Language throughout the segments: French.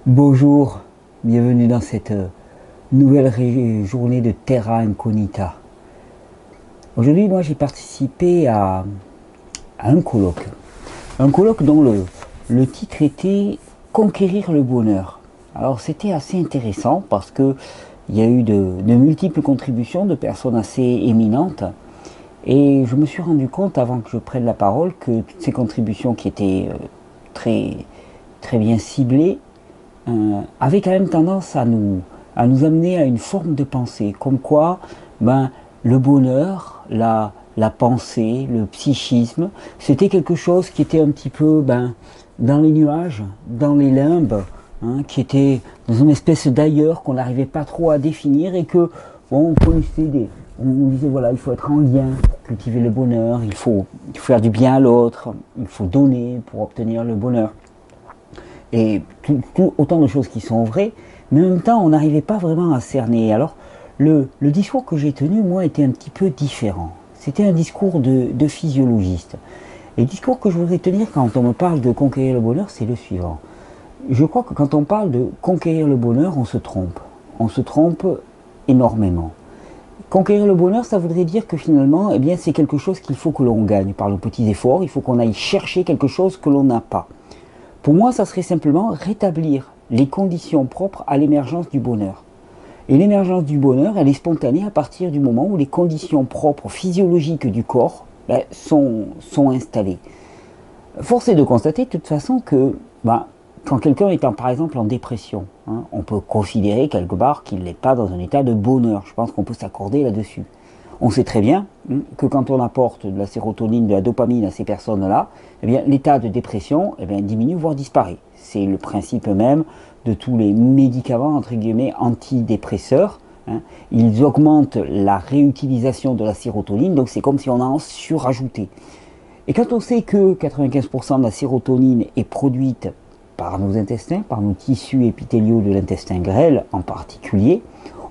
Bonjour, bienvenue dans cette nouvelle journée de Terra Incognita. Aujourd'hui, moi j'ai participé à un colloque dont le titre était Conquérir le bonheur. Alors c'était assez intéressant parce que il y a eu de multiples contributions de personnes assez éminentes et je me suis rendu compte avant que je prenne la parole que toutes ces contributions qui étaient très, très bien ciblées avait quand même tendance à nous amener à une forme de pensée, comme quoi le bonheur, la pensée, le psychisme, c'était quelque chose qui était un petit peu dans les nuages, dans les limbes, qui était dans une espèce d'ailleurs qu'on n'arrivait pas trop à définir et que on connaissait on disait voilà, il faut être en lien pour cultiver le bonheur, il faut faire du bien à l'autre, il faut donner pour obtenir le bonheur. Et autant de choses qui sont vraies, mais en même temps, on n'arrivait pas vraiment à cerner. Alors, le discours que j'ai tenu, moi, était un petit peu différent. C'était un discours de physiologiste. Et le discours que je voudrais tenir quand on me parle de conquérir le bonheur, c'est le suivant. Je crois que quand on parle de conquérir le bonheur, on se trompe. On se trompe énormément. Conquérir le bonheur, ça voudrait dire que finalement, eh bien, c'est quelque chose qu'il faut que l'on gagne par nos petits efforts. Il faut qu'on aille chercher quelque chose que l'on n'a pas. Pour moi, ça serait simplement rétablir les conditions propres à l'émergence du bonheur. Et l'émergence du bonheur, elle est spontanée à partir du moment où les conditions propres physiologiques du corps sont installées. Force est de constater de toute façon que quand quelqu'un est par exemple en dépression, on peut considérer quelque part qu'il n'est pas dans un état de bonheur. Je pense qu'on peut s'accorder là-dessus. On sait très bien que quand on apporte de la sérotonine, de la dopamine à ces personnes-là, eh bien, l'état de dépression diminue, voire disparaît. C'est le principe même de tous les médicaments, entre guillemets, antidépresseurs. Ils augmentent la réutilisation de la sérotonine, donc c'est comme si on en surajoutait. Et quand on sait que 95% de la sérotonine est produite par nos intestins, par nos tissus épithéliaux de l'intestin grêle en particulier,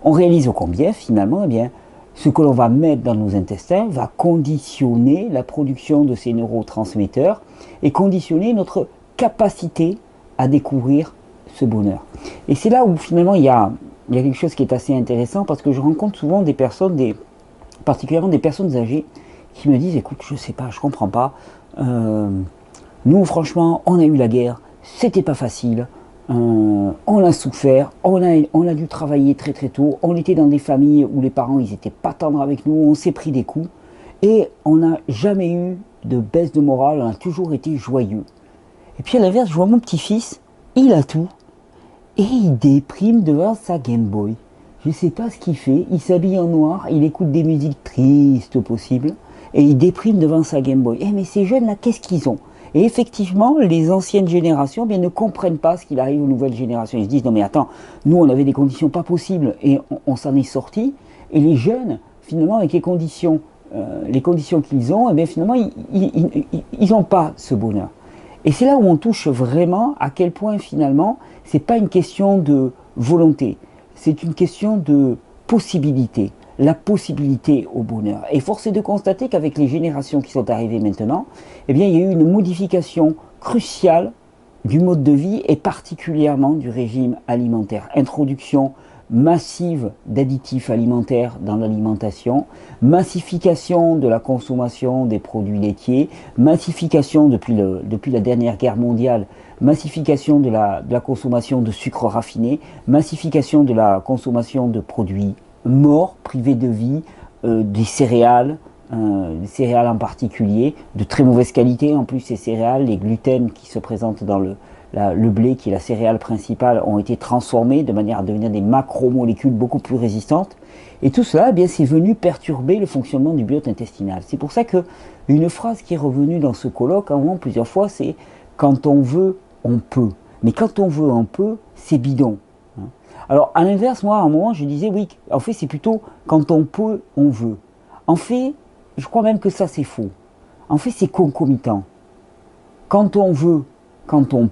on réalise combien finalement, ce que l'on va mettre dans nos intestins va conditionner la production de ces neurotransmetteurs et conditionner notre capacité à découvrir ce bonheur. Et c'est là où finalement il y a quelque chose qui est assez intéressant parce que je rencontre souvent des personnes, particulièrement des personnes âgées, qui me disent écoute, je sais pas, je comprends pas. Nous franchement, on a eu la guerre, c'était pas facile. On a souffert, on a dû travailler très très tôt, on était dans des familles où les parents ils étaient pas tendres avec nous, on s'est pris des coups et on n'a jamais eu de baisse de morale, on a toujours été joyeux. Et puis à l'inverse, je vois mon petit-fils, il a tout et il déprime devant sa Game Boy. Je sais pas ce qu'il fait, il s'habille en noir, il écoute des musiques tristes possibles et il déprime devant sa Game Boy. Mais ces jeunes là, qu'est-ce qu'ils ont ? Et effectivement, les anciennes générations ne comprennent pas ce qu'il arrive aux nouvelles générations. Ils se disent, non mais attends, nous on avait des conditions pas possibles et on s'en est sorti. Et les jeunes, finalement, avec les conditions qu'ils ont, finalement, ils n'ont pas ce bonheur. Et c'est là où on touche vraiment à quel point finalement, c'est pas une question de volonté, c'est une question de possibilité. La possibilité au bonheur. Et force est de constater qu'avec les générations qui sont arrivées maintenant, il y a eu une modification cruciale du mode de vie et particulièrement du régime alimentaire. Introduction massive d'additifs alimentaires dans l'alimentation, massification de la consommation des produits laitiers, massification depuis la dernière guerre mondiale, massification de la consommation de sucre raffiné, massification de la consommation de produits morts, privés de vie, des céréales en particulier, de très mauvaise qualité en plus ces céréales, les gluten qui se présentent dans le blé qui est la céréale principale ont été transformés de manière à devenir des macromolécules beaucoup plus résistantes et tout cela c'est venu perturber le fonctionnement du biote intestinal. C'est pour ça que une phrase qui est revenue dans ce colloque à un moment plusieurs fois c'est quand on veut on peut, mais quand on veut on peut c'est bidon. Alors, à l'inverse, moi, à un moment, je disais, oui, en fait, c'est plutôt quand on peut, on veut. En fait, je crois même que ça, c'est faux. En fait, c'est concomitant. Quand on veut, quand on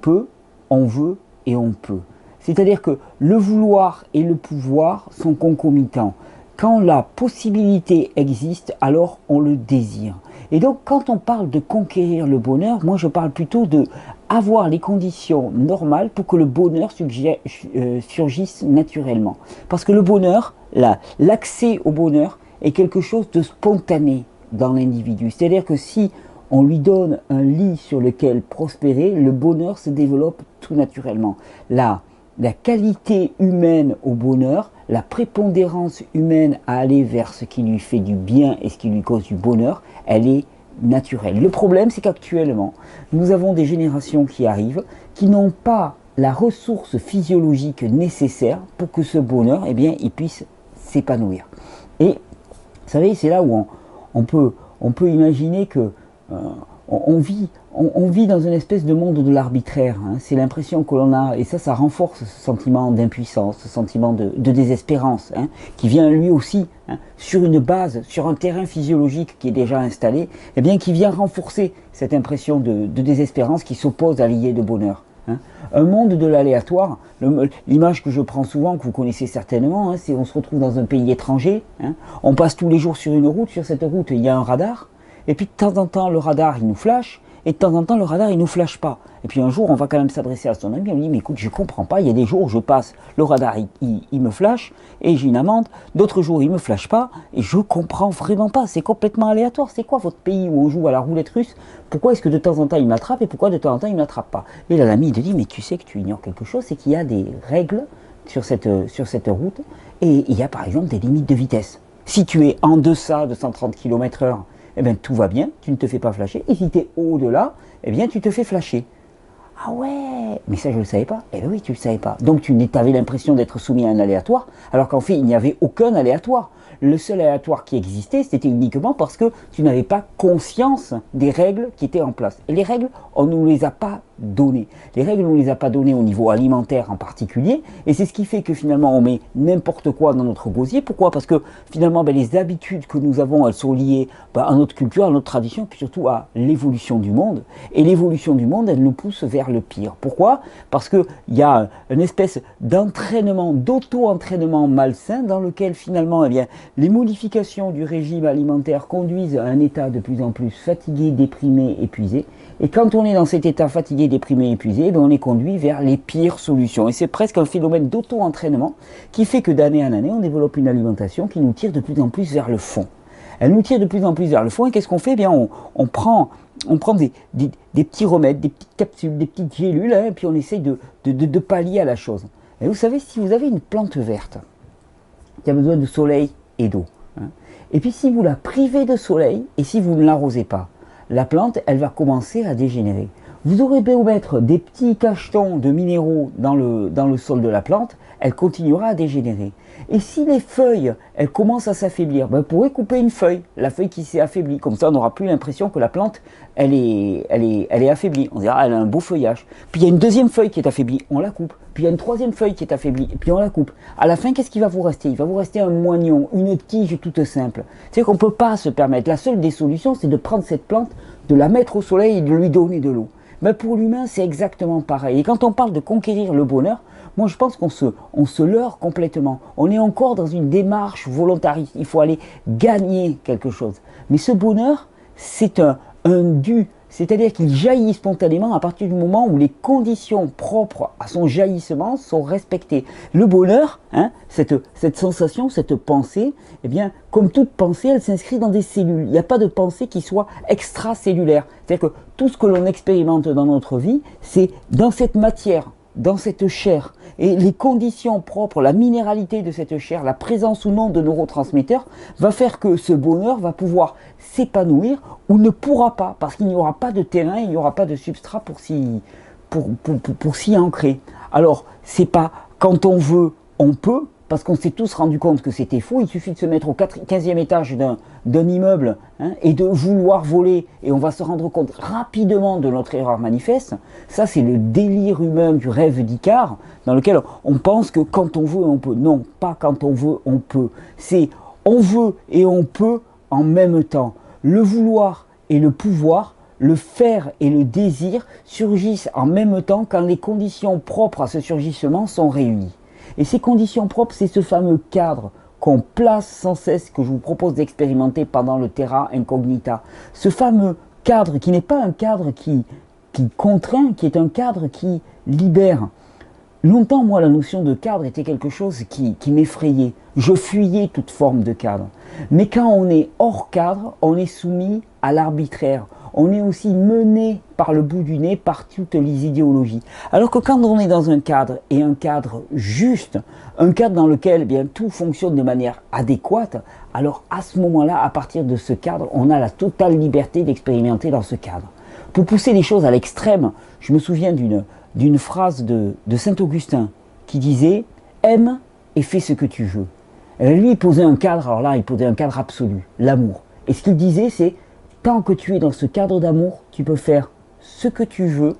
veut et on peut. C'est-à-dire que le vouloir et le pouvoir sont concomitants. Quand la possibilité existe, alors on le désire. Et donc, quand on parle de conquérir le bonheur, moi je parle plutôt de avoir les conditions normales pour que le bonheur surgisse naturellement. Parce que le bonheur, l'accès au bonheur est quelque chose de spontané dans l'individu. C'est-à-dire que si on lui donne un lit sur lequel prospérer, le bonheur se développe tout naturellement. La qualité humaine au bonheur, la prépondérance humaine à aller vers ce qui lui fait du bien et ce qui lui cause du bonheur, elle est naturelle. Le problème, c'est qu'actuellement, nous avons des générations qui arrivent, qui n'ont pas la ressource physiologique nécessaire pour que ce bonheur, eh bien, il puisse s'épanouir. Et, vous savez, c'est là où on peut imaginer que on vit dans une espèce de monde de l'arbitraire. Hein. C'est l'impression que l'on a, et ça renforce ce sentiment d'impuissance, ce sentiment de désespérance, hein, qui vient lui aussi, hein, sur une base, sur un terrain physiologique qui est déjà installé, et bien qui vient renforcer cette impression de désespérance qui s'oppose à l'idée de bonheur. Hein. Un monde de l'aléatoire, l'image que je prends souvent, que vous connaissez certainement, hein, c'est on se retrouve dans un pays étranger, hein, on passe tous les jours sur une route, sur cette route il y a un radar, et puis de temps en temps le radar il nous flash, et de temps en temps le radar il nous flash pas. Et puis un jour on va quand même s'adresser à son ami, on lui dit mais écoute je comprends pas, il y a des jours où je passe, le radar il me flash et j'ai une amende, d'autres jours il me flash pas et je comprends vraiment pas, c'est complètement aléatoire. C'est quoi votre pays où on joue à la roulette russe? Pourquoi est-ce que de temps en temps il m'attrape et pourquoi de temps en temps il m'attrape pas? Et là l'ami il te dit mais tu sais que tu ignores quelque chose, c'est qu'il y a des règles sur cette route et il y a par exemple des limites de vitesse. Si tu es en deçà de 130 km/h, eh bien tout va bien, tu ne te fais pas flasher. Et si tu es au-delà, eh bien tu te fais flasher. Ah ouais, mais ça je ne le savais pas. Eh bien oui, tu ne le savais pas. Donc tu avais l'impression d'être soumis à un aléatoire, alors qu'en fait il n'y avait aucun aléatoire. Le seul aléatoire qui existait, c'était uniquement parce que tu n'avais pas conscience des règles qui étaient en place. Et les règles, on ne nous les a pas données. Les règles, on ne les a pas données au niveau alimentaire en particulier. Et c'est ce qui fait que finalement, on met n'importe quoi dans notre gosier. Pourquoi? Parce que finalement, les habitudes que nous avons, elles sont liées à notre culture, à notre tradition, puis surtout à l'évolution du monde. Et l'évolution du monde, elle nous pousse vers le pire. Pourquoi? Parce qu'il y a une espèce d'entraînement, d'auto-entraînement malsain dans lequel finalement, eh bien, les modifications du régime alimentaire conduisent à un état de plus en plus fatigué, déprimé, épuisé. Et quand on est dans cet état fatigué, déprimé, épuisé, on est conduit vers les pires solutions. Et c'est presque un phénomène d'auto-entraînement qui fait que d'année en année, on développe une alimentation qui nous tire de plus en plus vers le fond. Elle nous tire de plus en plus vers le fond et qu'est-ce qu'on fait? Eh bien, on prend des petits remèdes, des petites capsules, des petites gélules, hein, et puis on essaye de pallier à la chose. Et vous savez, si vous avez une plante verte qui a besoin de soleil et d'eau, hein, et puis si vous la privez de soleil et si vous ne l'arrosez pas, la plante, elle va commencer à dégénérer. Vous aurez beau mettre des petits cachetons de minéraux dans le sol de la plante, elle continuera à dégénérer. Et si les feuilles, elles commencent à s'affaiblir, vous pourrez couper une feuille, la feuille qui s'est affaiblie. Comme ça, on n'aura plus l'impression que la plante, elle est affaiblie. On dira, elle a un beau feuillage. Puis il y a une deuxième feuille qui est affaiblie, on la coupe. Puis il y a une troisième feuille qui est affaiblie, et puis on la coupe. À la fin, qu'est-ce qui va vous rester? Il va vous rester un moignon, une tige toute simple. C'est-à-dire qu'on ne peut pas se permettre. La seule des solutions, c'est de prendre cette plante, de la mettre au soleil et de lui donner de l'eau. Mais pour l'humain, c'est exactement pareil. Et quand on parle de conquérir le bonheur, moi je pense qu'on se leurre complètement. On est encore dans une démarche volontariste. Il faut aller gagner quelque chose. Mais ce bonheur, c'est un dû. C'est-à-dire qu'il jaillit spontanément à partir du moment où les conditions propres à son jaillissement sont respectées. Le bonheur, hein, cette sensation, cette pensée, eh bien, comme toute pensée, elle s'inscrit dans des cellules. Il n'y a pas de pensée qui soit extracellulaire. C'est-à-dire que tout ce que l'on expérimente dans notre vie, c'est dans cette matière, dans cette chair. Et les conditions propres, la minéralité de cette chair, la présence ou non de neurotransmetteurs, va faire que ce bonheur va pouvoir s'épanouir ou ne pourra pas, parce qu'il n'y aura pas de terrain, il n'y aura pas de substrat pour s'y ancrer. Alors, c'est pas quand on veut, on peut, parce qu'on s'est tous rendu compte que c'était faux. Il suffit de se mettre au 15e étage d'un immeuble, hein, et de vouloir voler, et on va se rendre compte rapidement de notre erreur manifeste. Ça, c'est le délire humain du rêve d'Icare, dans lequel on pense que quand on veut, on peut. Non, pas quand on veut, on peut. C'est on veut et on peut en même temps. Le vouloir et le pouvoir, le faire et le désir surgissent en même temps quand les conditions propres à ce surgissement sont réunies. Et ces conditions propres, c'est ce fameux cadre qu'on place sans cesse, que je vous propose d'expérimenter pendant le Terra Incognita. Ce fameux cadre qui n'est pas un cadre qui contraint, qui est un cadre qui libère. Longtemps, moi, la notion de cadre était quelque chose qui m'effrayait. Je fuyais toute forme de cadre. Mais quand on est hors cadre, on est soumis à l'arbitraire. On est aussi mené par le bout du nez par toutes les idéologies. Alors que quand on est dans un cadre, et un cadre juste, un cadre dans lequel eh bien, tout fonctionne de manière adéquate, alors à ce moment-là, à partir de ce cadre, on a la totale liberté d'expérimenter dans ce cadre. Pour pousser les choses à l'extrême, je me souviens d'une phrase de Saint-Augustin qui disait « Aime et fais ce que tu veux ». Lui, il posait un cadre, alors là, il posait un cadre absolu, l'amour. Et ce qu'il disait, c'est « Tant que tu es dans ce cadre d'amour, tu peux faire ce que tu veux.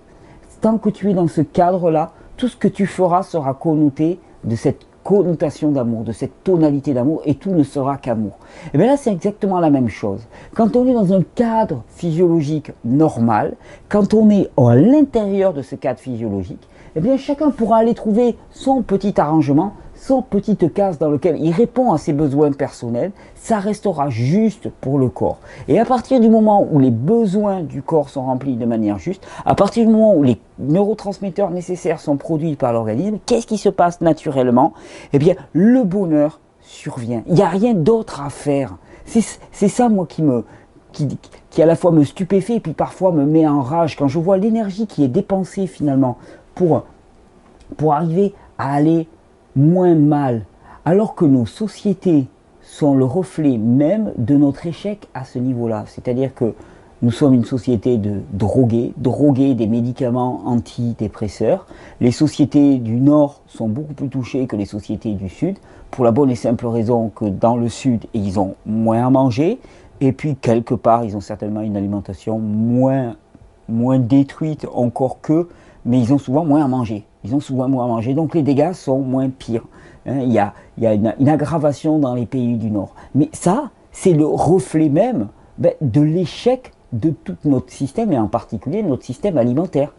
Tant que tu es dans ce cadre-là, tout ce que tu feras sera connoté de cette connotation d'amour, de cette tonalité d'amour, et tout ne sera qu'amour. » Et bien là, c'est exactement la même chose. Quand on est dans un cadre physiologique normal, quand on est à l'intérieur de ce cadre physiologique, eh bien chacun pourra aller trouver son petit arrangement, son petite case dans lequel il répond à ses besoins personnels, ça restera juste pour le corps. Et à partir du moment où les besoins du corps sont remplis de manière juste, à partir du moment où les neurotransmetteurs nécessaires sont produits par l'organisme, qu'est-ce qui se passe naturellement? Eh bien, le bonheur survient. Il n'y a rien d'autre à faire. C'est ça, moi, qui à la fois me stupéfait et puis parfois me met en rage quand je vois l'énergie qui est dépensée finalement pour arriver à aller moins mal, alors que nos sociétés sont le reflet même de notre échec à ce niveau-là. C'est-à-dire que nous sommes une société de drogués des médicaments antidépresseurs. Les sociétés du Nord sont beaucoup plus touchées que les sociétés du Sud, pour la bonne et simple raison que dans le Sud, ils ont moins à manger, et puis quelque part, ils ont certainement une alimentation moins détruite encore qu'eux, mais ils ont souvent moins à manger. Donc les dégâts sont moins pires. Il y a une aggravation dans les pays du Nord. Mais ça, c'est le reflet même de l'échec de tout notre système, et en particulier notre système alimentaire.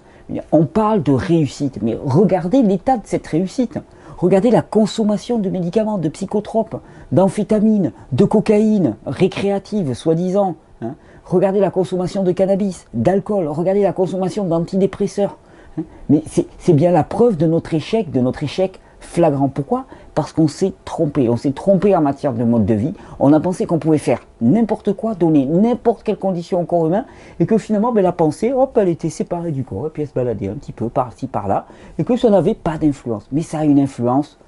On parle de réussite, mais regardez l'état de cette réussite. Regardez la consommation de médicaments, de psychotropes, d'amphétamines, de cocaïne, récréative, soi-disant. Regardez la consommation de cannabis, d'alcool, regardez la consommation d'antidépresseurs. Mais c'est bien la preuve de notre échec flagrant. Pourquoi? Parce qu'on s'est trompé. On s'est trompé en matière de mode de vie. On a pensé qu'on pouvait faire n'importe quoi, donner n'importe quelle condition au corps humain, et que finalement, la pensée, hop, elle était séparée du corps, et puis elle se baladait un petit peu par-ci, par-là, et que ça n'avait pas d'influence. Mais ça a une influence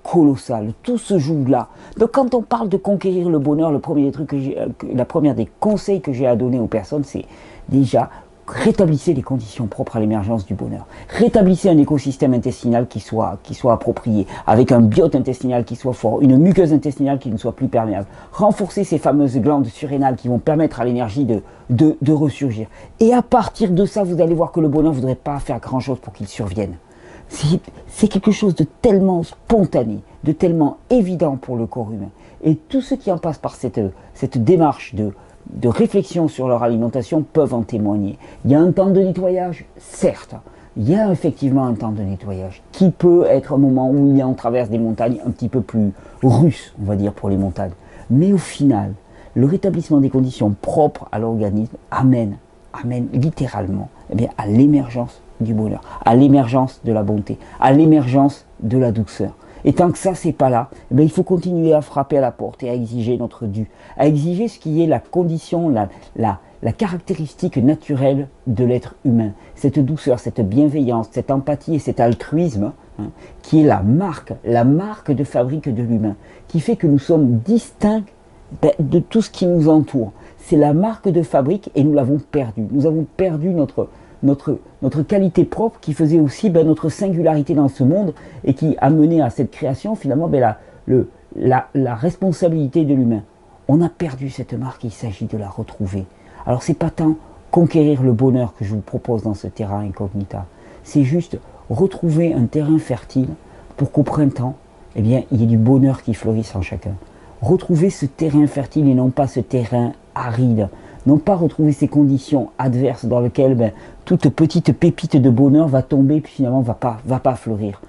colossale. Tout se joue là. Donc quand on parle de conquérir le bonheur, la première des conseils que j'ai à donner aux personnes, c'est déjà rétablissez les conditions propres à l'émergence du bonheur. Rétablissez un écosystème intestinal qui soit approprié, avec un biote intestinal qui soit fort, une muqueuse intestinale qui ne soit plus perméable. Renforcez ces fameuses glandes surrénales qui vont permettre à l'énergie de ressurgir. Et à partir de ça, vous allez voir que le bonheur ne voudrait pas faire grand-chose pour qu'il survienne. C'est quelque chose de tellement spontané, de tellement évident pour le corps humain. Et tous ceux qui en passent par cette démarche de réflexion sur leur alimentation peuvent en témoigner. Il y a un temps de nettoyage, certes. Il y a effectivement un temps de nettoyage qui peut être un moment où on traverse des montagnes un petit peu plus russes, on va dire, pour les montagnes. Mais au final, le rétablissement des conditions propres à l'organisme amène littéralement à l'émergence du bonheur, à l'émergence de la bonté, à l'émergence de la douceur. Et tant que ça, c'est pas là, il faut continuer à frapper à la porte et à exiger notre dû, à exiger ce qui est la condition, la caractéristique naturelle de l'être humain. Cette douceur, cette bienveillance, cette empathie et cet altruisme, qui est la marque de fabrique de l'humain, qui fait que nous sommes distincts de tout ce qui nous entoure. C'est la marque de fabrique et nous l'avons perdue. Nous avons perdu notre qualité propre qui faisait aussi notre singularité dans ce monde et qui a mené à cette création finalement la responsabilité de l'humain. On a perdu cette marque et il s'agit de la retrouver. Alors c'est pas tant conquérir le bonheur que je vous propose dans ce Terra Incognita, c'est juste retrouver un terrain fertile pour qu'au printemps, il y ait du bonheur qui fleurisse en chacun. Retrouver ce terrain fertile et non pas ce terrain aride. Non pas retrouver ces conditions adverses dans lesquelles toute petite pépite de bonheur va tomber puis finalement va pas fleurir.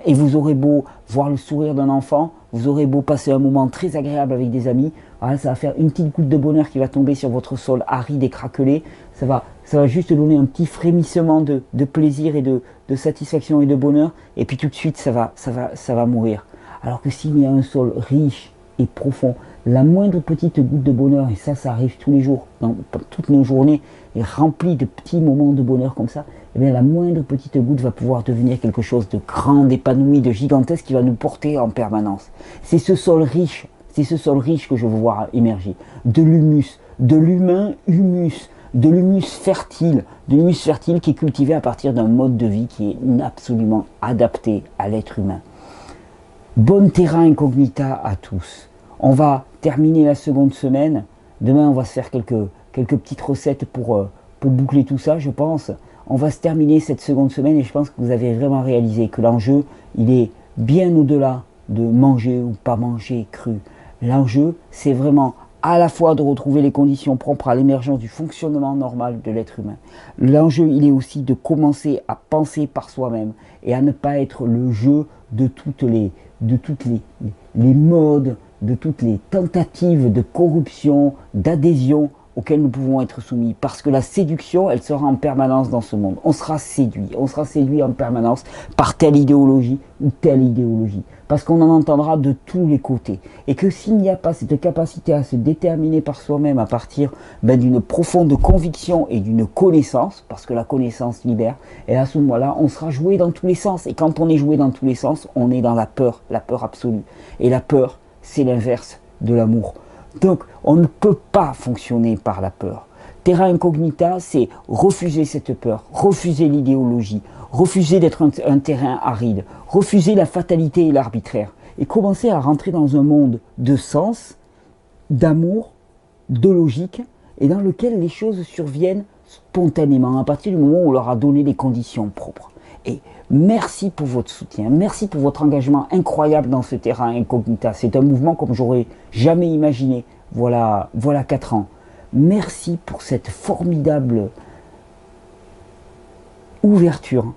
Et vous aurez beau voir le sourire d'un enfant, vous aurez beau passer un moment très agréable avec des amis, voilà, ça va faire une petite goutte de bonheur qui va tomber sur votre sol aride et craquelé, ça va juste donner un petit frémissement de plaisir et de satisfaction et de bonheur, et puis tout de suite ça va mourir. Alors que s'il y a un sol riche et profond, la moindre petite goutte de bonheur, et ça arrive tous les jours, dans toutes nos journées, est remplie de petits moments de bonheur comme ça, et bien la moindre petite goutte va pouvoir devenir quelque chose de grand, d'épanoui, de gigantesque qui va nous porter en permanence. C'est ce sol riche que je veux voir émerger, de l'humus, de l'humain humus, de l'humus fertile qui est cultivé à partir d'un mode de vie qui est absolument adapté à l'être humain. Bonne terra incognita à tous. On va terminer la seconde semaine. Demain, on va se faire quelques petites recettes pour boucler tout ça, je pense. On va se terminer cette seconde semaine et je pense que vous avez vraiment réalisé que l'enjeu, il est bien au-delà de manger ou pas manger cru. L'enjeu, c'est vraiment à la fois de retrouver les conditions propres à l'émergence du fonctionnement normal de l'être humain. L'enjeu, il est aussi de commencer à penser par soi-même et à ne pas être le jeu de toutes les modes, de toutes les tentatives de corruption, d'adhésion auxquelles nous pouvons être soumis. Parce que la séduction, elle sera en permanence dans ce monde. On sera séduit en permanence par telle idéologie ou telle idéologie. Parce qu'on en entendra de tous les côtés. Et que s'il n'y a pas cette capacité à se déterminer par soi-même à partir d'une profonde conviction et d'une connaissance, parce que la connaissance libère, et à ce moment-là, on sera joué dans tous les sens. Et quand on est joué dans tous les sens, on est dans la peur absolue. Et la peur, c'est l'inverse de l'amour. Donc, on ne peut pas fonctionner par la peur. Terra incognita, c'est refuser cette peur, refuser l'idéologie, refuser d'être un terrain aride, refuser la fatalité et l'arbitraire, et commencer à rentrer dans un monde de sens, d'amour, de logique, et dans lequel les choses surviennent spontanément, à partir du moment où on leur a donné les conditions propres. Et merci pour votre soutien, merci pour votre engagement incroyable dans ce terrain incognita. C'est un mouvement comme j'aurais jamais imaginé, voilà 4 ans. Merci pour cette formidable ouverture,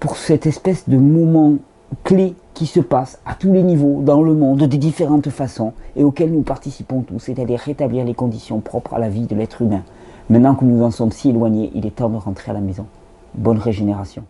pour cette espèce de moment clé qui se passe à tous les niveaux dans le monde de différentes façons et auquel nous participons tous, c'est-à-dire rétablir les conditions propres à la vie de l'être humain. Maintenant que nous en sommes si éloignés, il est temps de rentrer à la maison. Bonne régénération.